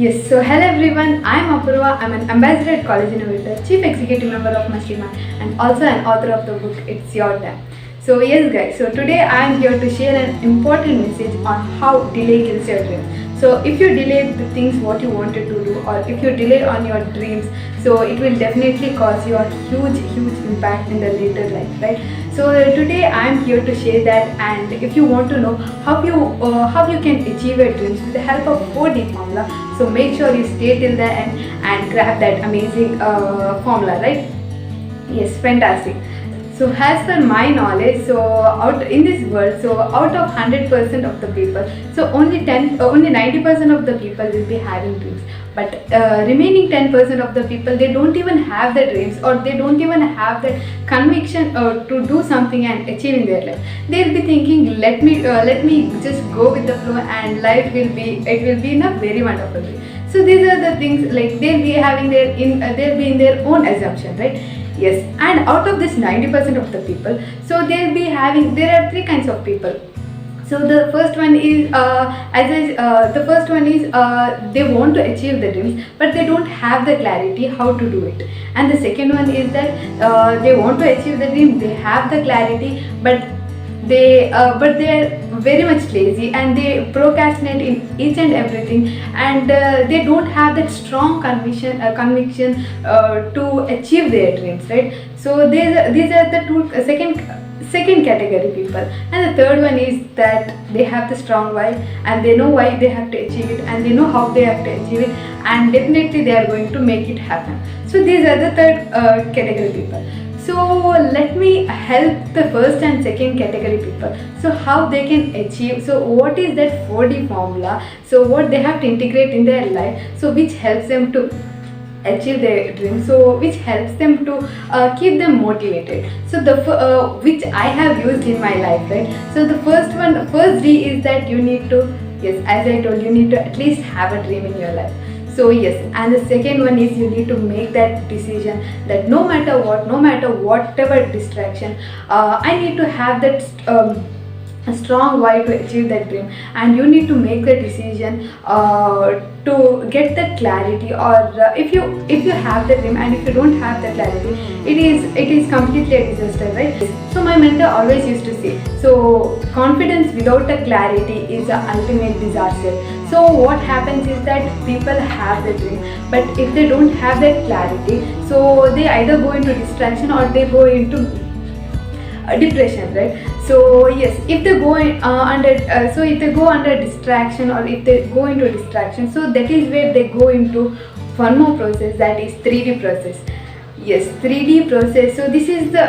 Yes, so hello everyone, I'm Apurva. I'm an ambassador at College Innovator, chief executive member of Mashriman, and also an author of the book It's Your Time. So yes guys, so today I'm here to share an important message on how delay kills your dreams. So if you delay the things what you wanted to do, or if you delay on your dreams, so it will definitely cause you a huge impact in the later life, right? So today I'm here to share that, and if you want to know how you can achieve your dreams with the help of 4D formula, so make sure you stay till the end and grab that amazing formula, right? Yes, fantastic. So as per my knowledge, so out in this world, so out of 100% of the people, so only 90% of the people will be having dreams. But remaining 10% of the people, they don't even have the dreams, or they don't even have the conviction to do something and achieve in their life. They'll be thinking, let me just go with the flow, and life will be in a very wonderful way. So these are the things, like they'll be having they'll be in their own assumption, right? Yes, and out of this 90% of the people, so there are three kinds of people. So the first one is they want to achieve the dreams, but they don't have the clarity how to do it. And the second one is that they want to achieve the dream, they have the clarity, but they are very much lazy, and they procrastinate in each and everything, and they don't have that strong conviction to achieve their dreams, right? So these are the second category people. And the third one is that they have the strong why, and they know why they have to achieve it, and they know how they have to achieve it, and definitely they are going to make it happen. So these are the third category people. So let me help the first and second category people, so how they can achieve. So what is that 4D formula, so what they have to integrate in their life, so which helps them to achieve their dreams, so which helps them to keep them motivated. So which I have used in my life, right? So the first D is that you need to, yes, as I told, you need to at least have a dream in your life. So yes, and the second one is you need to make that decision that no matter whatever distraction, I need to have that a strong why to achieve that dream, and you need to make the decision to get that clarity. Or if you have the dream and if you don't have the clarity, it is completely a disaster, right? So my mentor always used to say, so confidence without a clarity is the ultimate disaster. So what happens is that people have the dream, but if they don't have that clarity, so they either go into distraction or they go into depression, right? So yes, if they go under distraction, or if they go into distraction, so that is where they go into one more process, that is 3D process. Yes, 3D process. So this is the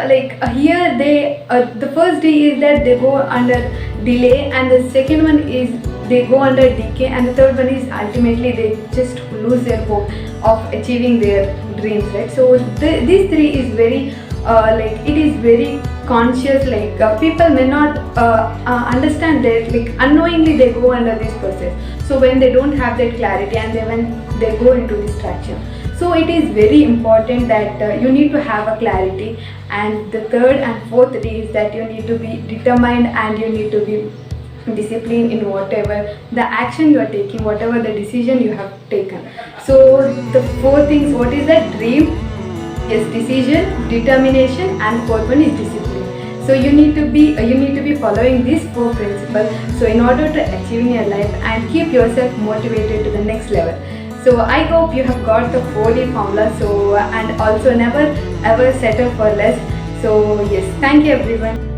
here they the first D is that they go under delay, and the second one is they go under decay, and the third one is ultimately they just lose their hope of achieving their dreams, right? So these three is very it is very conscious, people may not understand that, unknowingly they go under this process. So when they don't have that clarity, and when they go into distraction, so it is very important that you need to have a clarity. And the third and fourth D is that you need to be determined, and you need to be disciplined in whatever the action you are taking, whatever the decision you have taken. So the four things, what is that? Dream, yes, decision, determination, and fourth one is discipline. So you need to be following these four principles, so in order to achieve in your life and keep yourself motivated to the next level. So I hope you have got the 4D formula, so and also never ever settle for less. So yes, thank you everyone.